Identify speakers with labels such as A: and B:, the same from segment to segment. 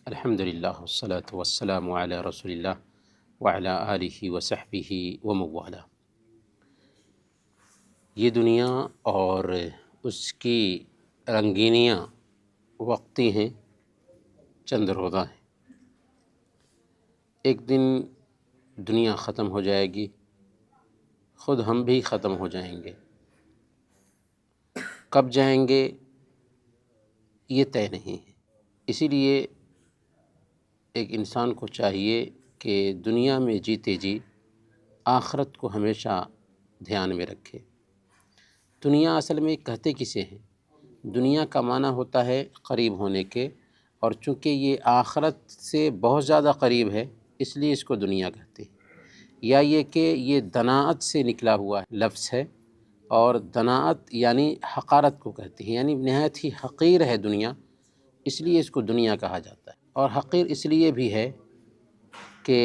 A: الحمدللہ والصلاة والسلام علی رسول اللہ وعلی آلہ وصحبہ وموالا۔ یہ دنیا اور اس کی رنگینیاں وقتی ہیں، چند روزہ ہیں۔ ایک دن دنیا ختم ہو جائے گی، خود ہم بھی ختم ہو جائیں گے۔ کب جائیں گے یہ طے نہیں ہے، اسی لیے ایک انسان کو چاہیے کہ دنیا میں جیتے جی آخرت کو ہمیشہ دھیان میں رکھے۔ دنیا اصل میں کہتے کسے ہیں؟ دنیا کا معنی ہوتا ہے قریب ہونے کے، اور چونکہ یہ آخرت سے بہت زیادہ قریب ہے اس لیے اس کو دنیا کہتے ہیں۔ یا یہ کہ یہ دناءت سے نکلا ہوا لفظ ہے، اور دناءت یعنی حقارت کو کہتے ہیں، یعنی نہایت ہی حقیر ہے دنیا، اس لیے اس کو دنیا کہا جاتا ہے۔ اور حقیر اس لیے بھی ہے کہ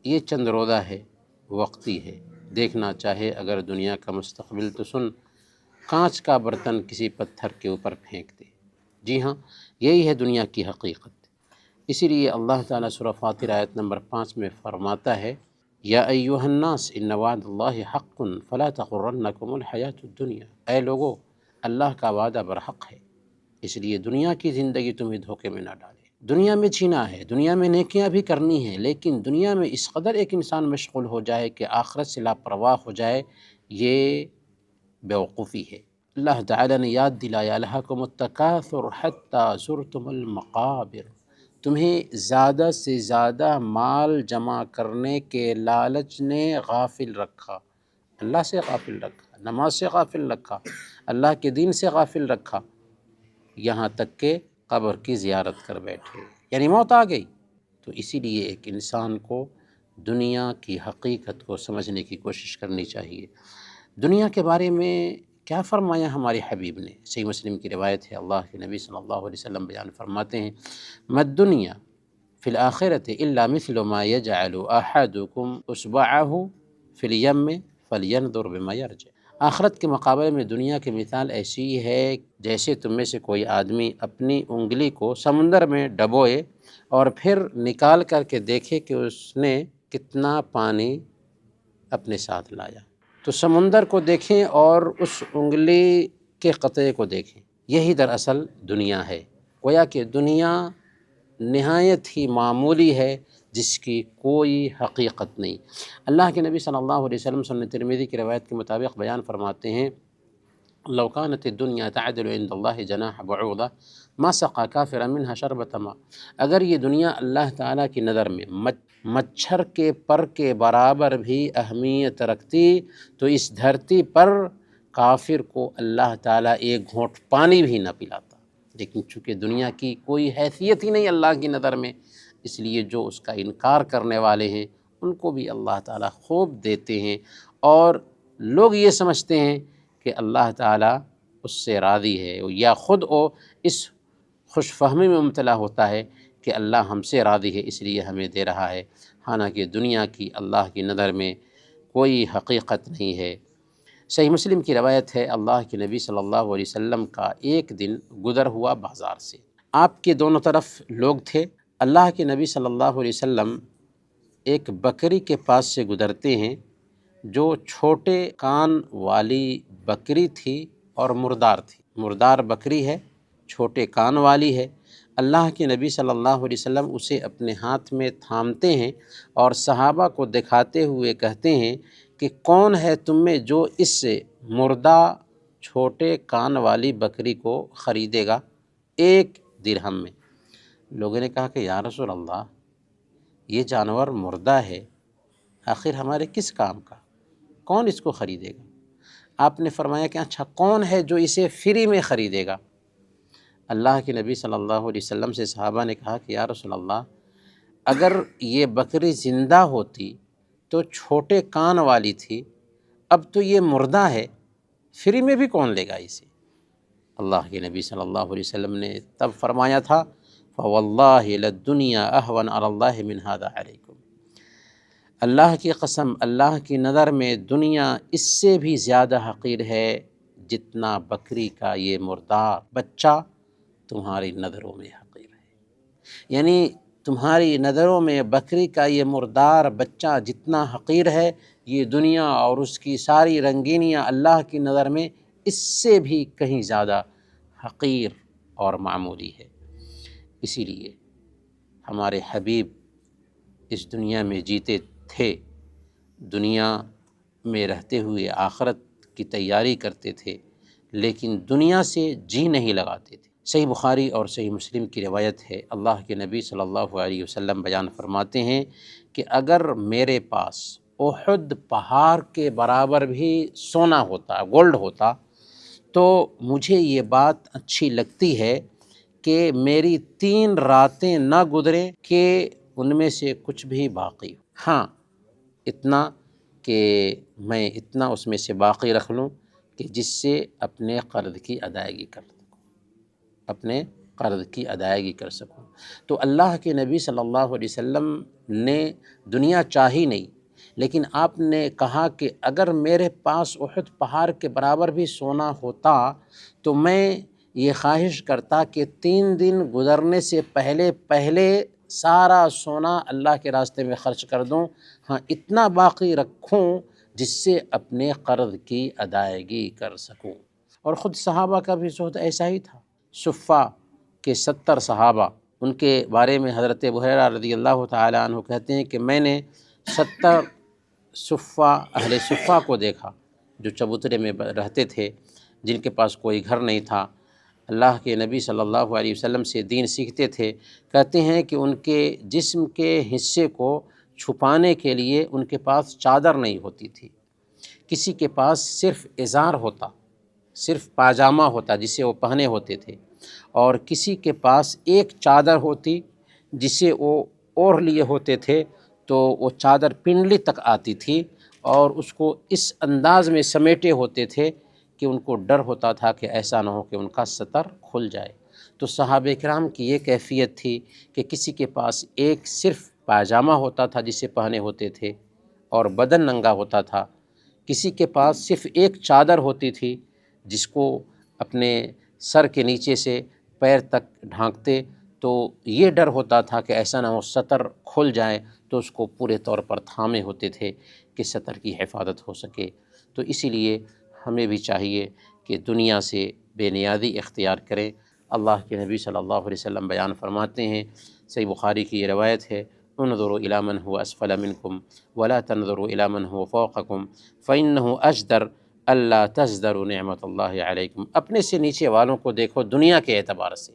A: یہ چند روزہ ہے، وقتی ہے۔ دیکھنا چاہے اگر دنیا کا مستقبل تو سن کانچ کا برتن کسی پتھر کے اوپر پھینک دے۔ جی ہاں، یہی ہے دنیا کی حقیقت۔ اسی لیے اللہ تعالیٰ سورہ فاطر آیت نمبر 5 میں فرماتا ہے، یا ایھا الناس ان وعد اللہ حق فلا تغرنکم الحیاۃ الدنیا۔ اے لوگو، اللہ کا وعدہ برحق ہے، اس لیے دنیا کی زندگی تمہیں دھوکے میں نہ ڈالے۔ دنیا میں جینا ہے، دنیا میں نیکیاں بھی کرنی ہیں، لیکن دنیا میں اس قدر ایک انسان مشغول ہو جائے کہ آخرت سے لاپرواہ ہو جائے، یہ بیوقوفی ہے۔ اللہ تعالیٰ نے یاد دلایا، الہاکم التکاثر حتی زرتم المقابر۔ تمہیں زیادہ سے زیادہ مال جمع کرنے کے لالچ نے غافل رکھا، اللہ سے غافل رکھا، نماز سے غافل رکھا، اللہ کے دین سے غافل رکھا، یہاں تک کہ قبر کی زیارت کر بیٹھے، یعنی موت آ گئی۔ تو اسی لیے ایک انسان کو دنیا کی حقیقت کو سمجھنے کی کوشش کرنی چاہیے۔ دنیا کے بارے میں کیا فرمایا ہمارے حبیب نے؟ صحیح مسلم کی روایت ہے، اللہ کے نبی صلی اللہ علیہ وسلم بیان فرماتے ہیں، ما الدنیا فی الآخرۃ الا مثل ما یجعل احدکم اصبعہ فی الیم فلینظر بما یرجع۔ آخرت کے مقابلے میں دنیا کی مثال ایسی ہے جیسے تم میں سے کوئی آدمی اپنی انگلی کو سمندر میں ڈبوئے اور پھر نکال کر کے دیکھے کہ اس نے کتنا پانی اپنے ساتھ لایا۔ تو سمندر کو دیکھیں اور اس انگلی کے قطرے کو دیکھیں، یہی دراصل دنیا ہے۔ گویا کہ دنیا نہایت ہی معمولی ہے جس کی کوئی حقیقت نہیں۔ اللہ کے نبی صلی اللہ علیہ وسلم سنن ترمذی کی روایت کے مطابق بیان فرماتے ہیں، لو كانت الدنيا تعدل عند الله جناح بعوضة ما سقى كافرا منها شربة ماء۔ اگر یہ دنیا اللہ تعالیٰ کی نظر میں مچھر کے پر کے برابر بھی اہمیت رکھتی تو اس دھرتی پر کافر کو اللہ تعالیٰ ایک گھونٹ پانی بھی نہ پلاتا۔ لیکن چونکہ دنیا کی کوئی حیثیت ہی نہیں اللہ کی نظر میں، اس لیے جو اس کا انکار کرنے والے ہیں ان کو بھی اللہ تعالیٰ خوب دیتے ہیں، اور لوگ یہ سمجھتے ہیں کہ اللہ تعالیٰ اس سے راضی ہے، یا خود وہ اس خوش فہمی میں مبتلا ہوتا ہے کہ اللہ ہم سے راضی ہے اس لیے ہمیں دے رہا ہے، حالانکہ دنیا کی اللہ کی نظر میں کوئی حقیقت نہیں ہے۔ صحیح مسلم کی روایت ہے، اللہ کے نبی صلی اللہ علیہ وسلم کا ایک دن گزر ہوا بازار سے، آپ کے دونوں طرف لوگ تھے۔ اللہ کے نبی صلی اللہ علیہ وسلم ایک بکری کے پاس سے گزرتے ہیں جو چھوٹے کان والی بکری تھی اور مردار تھی۔ مردار بکری ہے، چھوٹے کان والی ہے۔ اللہ کے نبی صلی اللہ علیہ وسلم اسے اپنے ہاتھ میں تھامتے ہیں اور صحابہ کو دکھاتے ہوئے کہتے ہیں کہ کون ہے تم میں جو اس مردہ چھوٹے کان والی بکری کو خریدے گا 1 درہم میں؟ لوگوں نے کہا کہ یا رسول اللہ، یہ جانور مردہ ہے، آخر ہمارے کس کام کا، کون اس کو خریدے گا؟ آپ نے فرمایا کہ اچھا کون ہے جو اسے فری میں خریدے گا؟ اللہ کے نبی صلی اللہ علیہ وسلم سے صحابہ نے کہا کہ یا رسول اللہ، اگر یہ بکری زندہ ہوتی تو چھوٹے کان والی تھی، اب تو یہ مردہ ہے، فری میں بھی کون لے گا اسے؟ اللہ کے نبی صلی اللہ علیہ وسلم نے تب فرمایا تھا، فواللہ للدنیا اہون علی اللہ من ھذا علیکم۔ اللہ کی قسم، اللہ کی نظر میں دنیا اس سے بھی زیادہ حقیر ہے جتنا بکری کا یہ مردار بچہ تمہاری نظروں میں حقیر ہے۔ یعنی تمہاری نظروں میں بکری کا یہ مردار بچہ جتنا حقیر ہے، یہ دنیا اور اس کی ساری رنگینیاں اللہ کی نظر میں اس سے بھی کہیں زیادہ حقیر اور معمولی ہے۔ اسی لیے ہمارے حبیب اس دنیا میں جیتے تھے، دنیا میں رہتے ہوئے آخرت کی تیاری کرتے تھے، لیکن دنیا سے جی نہیں لگاتے تھے۔ صحیح بخاری اور صحیح مسلم کی روایت ہے، اللہ کے نبی صلی اللہ علیہ وسلم بیان فرماتے ہیں کہ اگر میرے پاس احد پہاڑ کے برابر بھی سونا ہوتا، گولڈ ہوتا، تو مجھے یہ بات اچھی لگتی ہے کہ میری 3 راتیں نہ گزریں کہ ان میں سے کچھ بھی باقی ہو۔ ہاں، اتنا کہ میں اتنا اس میں سے باقی رکھ لوں کہ جس سے اپنے قرض کی ادائیگی کر سکوں، اپنے قرض کی ادائیگی کر سکوں۔ تو اللہ کے نبی صلی اللہ علیہ وسلم نے دنیا چاہی نہیں، لیکن آپ نے کہا کہ اگر میرے پاس احد پہاڑ کے برابر بھی سونا ہوتا تو میں یہ خواہش کرتا کہ 3 دن گزرنے سے پہلے سارا سونا اللہ کے راستے میں خرچ کر دوں، ہاں اتنا باقی رکھوں جس سے اپنے قرض کی ادائیگی کر سکوں۔ اور خود صحابہ کا بھی زہد ایسا ہی تھا۔ صفہ کے 70 صحابہ، ان کے بارے میں حضرت ابو ہریرہ رضی اللہ تعالیٰ عنہ کہتے ہیں کہ میں نے 70 صفہ اہل صفہ کو دیکھا جو چبوترے میں رہتے تھے، جن کے پاس کوئی گھر نہیں تھا، اللہ کے نبی صلی اللہ علیہ وسلم سے دین سیکھتے تھے۔ کہتے ہیں کہ ان کے جسم کے حصے کو چھپانے کے لیے ان کے پاس چادر نہیں ہوتی تھی، کسی کے پاس صرف ازار ہوتا، صرف پاجامہ ہوتا جسے وہ پہنے ہوتے تھے، اور کسی کے پاس ایک چادر ہوتی جسے وہ اوڑھ لیے ہوتے تھے، تو وہ چادر پنڈلی تک آتی تھی اور اس کو اس انداز میں سمیٹے ہوتے تھے کہ ان کو ڈر ہوتا تھا کہ ایسا نہ ہو کہ ان کا ستر کھل جائے۔ تو صحابہ کرام کی یہ کیفیت تھی کہ کسی کے پاس ایک صرف پاجامہ ہوتا تھا جسے پہنے ہوتے تھے اور بدن ننگا ہوتا تھا، کسی کے پاس صرف ایک چادر ہوتی تھی جس کو اپنے سر کے نیچے سے پیر تک ڈھانکتے، تو یہ ڈر ہوتا تھا کہ ایسا نہ ہو سطر کھل جائے، تو اس کو پورے طور پر تھامے ہوتے تھے کہ سطر کی حفاظت ہو سکے۔ تو اسی لیے ہمیں بھی چاہیے کہ دنیا سے بے نیازی اختیار کریں۔ اللہ کے نبی صلی اللہ علیہ وسلم بیان فرماتے ہیں، صحیح بخاری کی یہ روایت ہے، انظروا الی من هو اسفل منکم ولا تنظروا الی من هو فوقکم فانه اجدر الا تزدروا نعمت اللہ علیکم۔ اپنے سے نیچے والوں کو دیکھو دنیا کے اعتبار سے،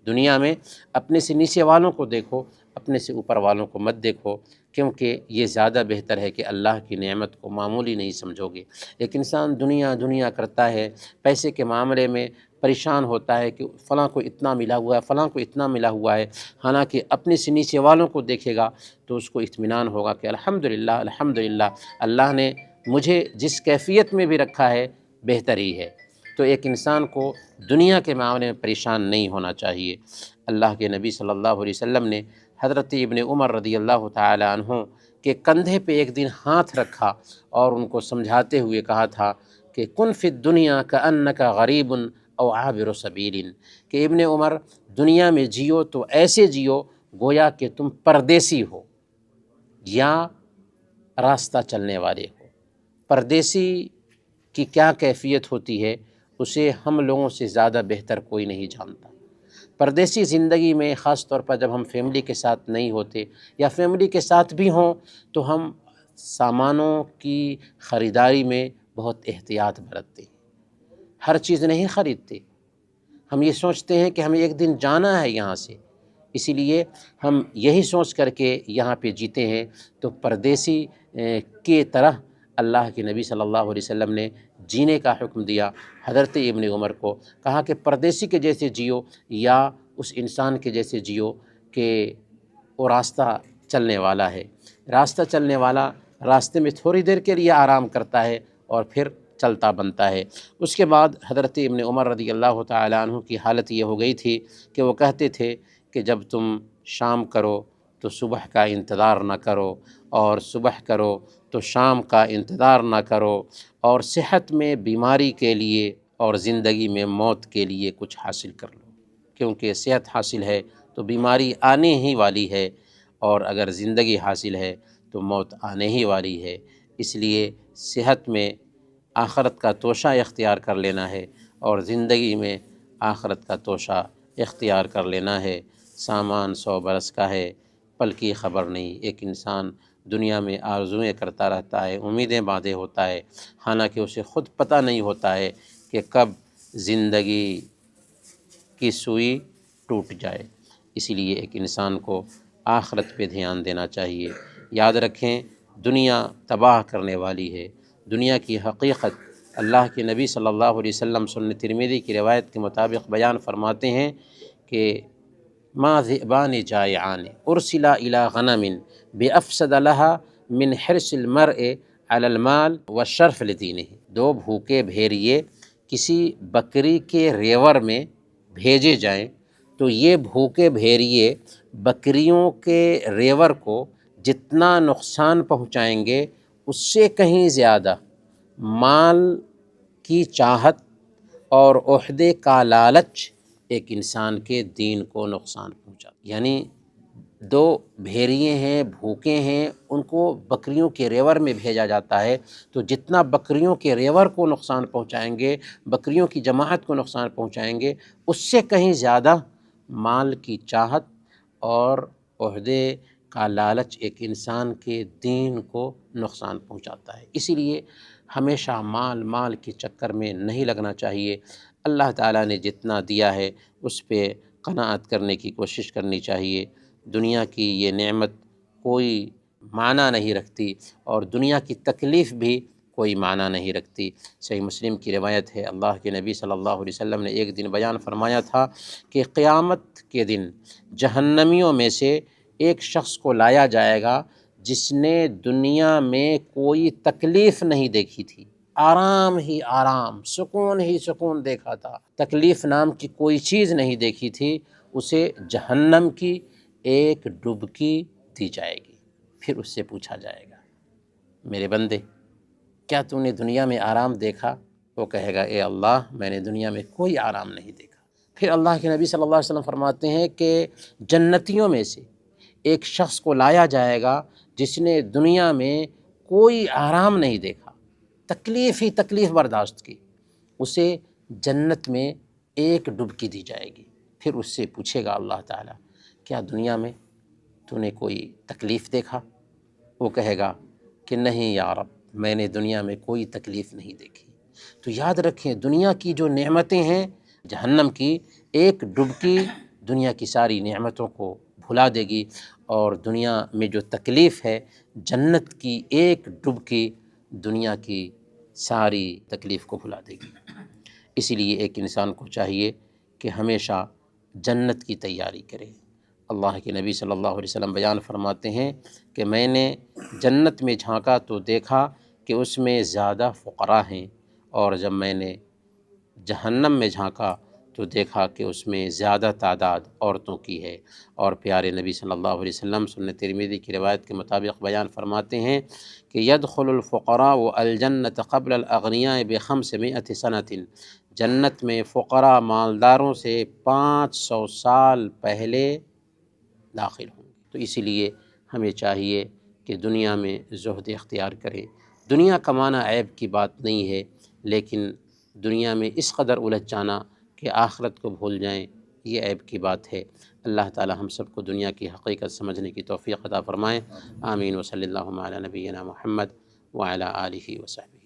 A: دنیا میں اپنے سے نیچے والوں کو دیکھو، اپنے سے اوپر والوں کو مت دیکھو، کیونکہ یہ زیادہ بہتر ہے کہ اللہ کی نعمت کو معمولی نہیں سمجھو گے۔ ایک انسان دنیا کرتا ہے، پیسے کے معاملے میں پریشان ہوتا ہے کہ فلاں کو اتنا ملا ہوا ہے، فلاں کو اتنا ملا ہوا ہے، حالانکہ اپنے سے نیچے والوں کو دیکھے گا تو اس کو اطمینان ہوگا کہ الحمدللہ اللہ نے مجھے جس کیفیت میں بھی رکھا ہے بہتر ہی ہے۔ تو ایک انسان کو دنیا کے معاملے میں پریشان نہیں ہونا چاہیے۔ اللہ کے نبی صلی اللہ علیہ وسلم نے حضرت ابن عمر رضی اللہ تعالی عنہ کے کندھے پہ ایک دن ہاتھ رکھا اور ان کو سمجھاتے ہوئے کہا تھا کہ کن فی الدنیا کأنک غریب او عابر سبیل، کہ ابن عمر دنیا میں جیو تو ایسے جیو گویا کہ تم پردیسی ہو یا راستہ چلنے والے ہو۔ پردیسی کی کیا کیفیت ہوتی ہے اسے ہم لوگوں سے زیادہ بہتر کوئی نہیں جانتا۔ پردیسی زندگی میں خاص طور پر جب ہم فیملی کے ساتھ نہیں ہوتے یا فیملی کے ساتھ بھی ہوں تو ہم سامانوں کی خریداری میں بہت احتیاط برتتے ہیں، ہر چیز نہیں خریدتے۔ ہم یہ سوچتے ہیں کہ ہمیں ایک دن جانا ہے یہاں سے، اسی لیے ہم یہی سوچ کر کے یہاں پہ جیتے ہیں۔ تو پردیسی کی طرح اللہ کے نبی صلی اللہ علیہ وسلم نے جینے کا حکم دیا حضرت ابن عمر کو، کہا کہ پردیسی کے جیسے جیو یا اس انسان کے جیسے جیو کہ وہ راستہ چلنے والا ہے۔ راستہ چلنے والا راستے میں تھوڑی دیر کے لیے آرام کرتا ہے اور پھر چلتا بنتا ہے۔ اس کے بعد حضرت ابن عمر رضی اللہ تعالیٰ عنہ کی حالت یہ ہو گئی تھی کہ وہ کہتے تھے کہ جب تم شام کرو تو صبح کا انتظار نہ کرو، اور صبح کرو تو شام کا انتظار نہ کرو، اور صحت میں بیماری کے لیے اور زندگی میں موت کے لیے کچھ حاصل کر لو، کیونکہ صحت حاصل ہے تو بیماری آنے ہی والی ہے، اور اگر زندگی حاصل ہے تو موت آنے ہی والی ہے۔ اس لیے صحت میں آخرت کا توشہ اختیار کر لینا ہے، اور زندگی میں آخرت کا توشہ اختیار کر لینا ہے۔ سامان 100 برس کا ہے، پل کی خبر نہیں۔ ایک انسان دنیا میں آرزوئیں کرتا رہتا ہے، امیدیں باندھے ہوتا ہے، حالانکہ اسے خود پتہ نہیں ہوتا ہے کہ کب زندگی کی سوئی ٹوٹ جائے۔ اسی لیے ایک انسان کو آخرت پہ دھیان دینا چاہیے۔ یاد رکھیں، دنیا تباہ کرنے والی ہے۔ دنیا کی حقیقت اللہ کے نبی صلی اللہ علیہ وسلم سنن ترمذی کی روایت کے مطابق بیان فرماتے ہیں کہ ما ذئبان جائعان ارسلا الی غنم بافسد لها من حرص المرء علی المال والشرف لدینہ۔ 2 بھوکے بھیڑیے کسی بکری کے ریور میں بھیجے جائیں تو یہ بھوکے بھیڑیے بکریوں کے ریور کو جتنا نقصان پہنچائیں گے، اس سے کہیں زیادہ مال کی چاہت اور عہدے کا لالچ ایک انسان کے دین کو نقصان پہنچا۔ یعنی 2 بھیڑیے ہیں، بھوکے ہیں، ان کو بکریوں کے ریور میں بھیجا جاتا ہے، تو جتنا بکریوں کے ریور کو نقصان پہنچائیں گے، بکریوں کی جماعت کو نقصان پہنچائیں گے، اس سے کہیں زیادہ مال کی چاہت اور عہدے کا لالچ ایک انسان کے دین کو نقصان پہنچاتا ہے۔ اسی لیے ہمیشہ مال کے چکر میں نہیں لگنا چاہیے۔ اللہ تعالیٰ نے جتنا دیا ہے اس پہ قناعت کرنے کی کوشش کرنی چاہیے۔ دنیا کی یہ نعمت کوئی معنی نہیں رکھتی، اور دنیا کی تکلیف بھی کوئی معنی نہیں رکھتی۔ صحیح مسلم کی روایت ہے، اللہ کے نبی صلی اللہ علیہ وسلم نے ایک دن بیان فرمایا تھا کہ قیامت کے دن جہنمیوں میں سے ایک شخص کو لایا جائے گا جس نے دنیا میں کوئی تکلیف نہیں دیکھی تھی، آرام ہی آرام، سکون ہی سکون دیکھا تھا، تکلیف نام کی کوئی چیز نہیں دیکھی تھی۔ اسے جہنم کی ایک ڈبکی دی جائے گی، پھر اس سے پوچھا جائے گا، میرے بندے کیا تو نے دنیا میں آرام دیکھا؟ وہ کہے گا، اے اللہ میں نے دنیا میں کوئی آرام نہیں دیکھا۔ پھر اللہ کے نبی صلی اللہ علیہ وسلم فرماتے ہیں کہ جنتیوں میں سے ایک شخص کو لایا جائے گا جس نے دنیا میں کوئی آرام نہیں دیکھا، تکلیف ہی تکلیف برداشت کی، اسے جنت میں ایک ڈبکی دی جائے گی۔ پھر اس سے پوچھے گا اللہ تعالیٰ، کیا دنیا میں تو نے کوئی تکلیف دیکھا؟ وہ کہے گا کہ نہیں یا رب، میں نے دنیا میں کوئی تکلیف نہیں دیکھی۔ تو یاد رکھیں، دنیا کی جو نعمتیں ہیں، جہنم کی ایک ڈبکی دنیا کی ساری نعمتوں کو بھلا دے گی، اور دنیا میں جو تکلیف ہے، جنت کی ایک ڈبکی دنیا کی ساری تکلیف کو بھلا دے گی۔ اسی لیے ایک انسان کو چاہیے کہ ہمیشہ جنت کی تیاری کرے۔ اللہ کے نبی صلی اللہ علیہ وسلم بیان فرماتے ہیں کہ میں نے جنت میں جھانکا تو دیکھا کہ اس میں زیادہ فقراء ہیں، اور جب میں نے جہنم میں جھانکا تو دیکھا کہ اس میں زیادہ تعداد عورتوں کی ہے۔ اور پیارے نبی صلی اللہ علیہ وسلم سنن ترمذی کی روایت کے مطابق بیان فرماتے ہیں کہ يدخل الفقراء الجنة قبل الاغنیاء ب500 سنة، جنت میں فقراء مالداروں سے 500 سال پہلے داخل ہوں گے۔ تو اسی لیے ہمیں چاہیے کہ دنیا میں زہد اختیار کریں۔ دنیا کمانا عیب کی بات نہیں ہے، لیکن دنیا میں اس قدر الجھ جانا کہ آخرت کو بھول جائیں، یہ عیب کی بات ہے۔ اللہ تعالی ہم سب کو دنیا کی حقیقت سمجھنے کی توفیق عطا فرمائیں۔ آمین، وصلی اللہ علی نبینا محمد وعلی آلہ وصحبہ۔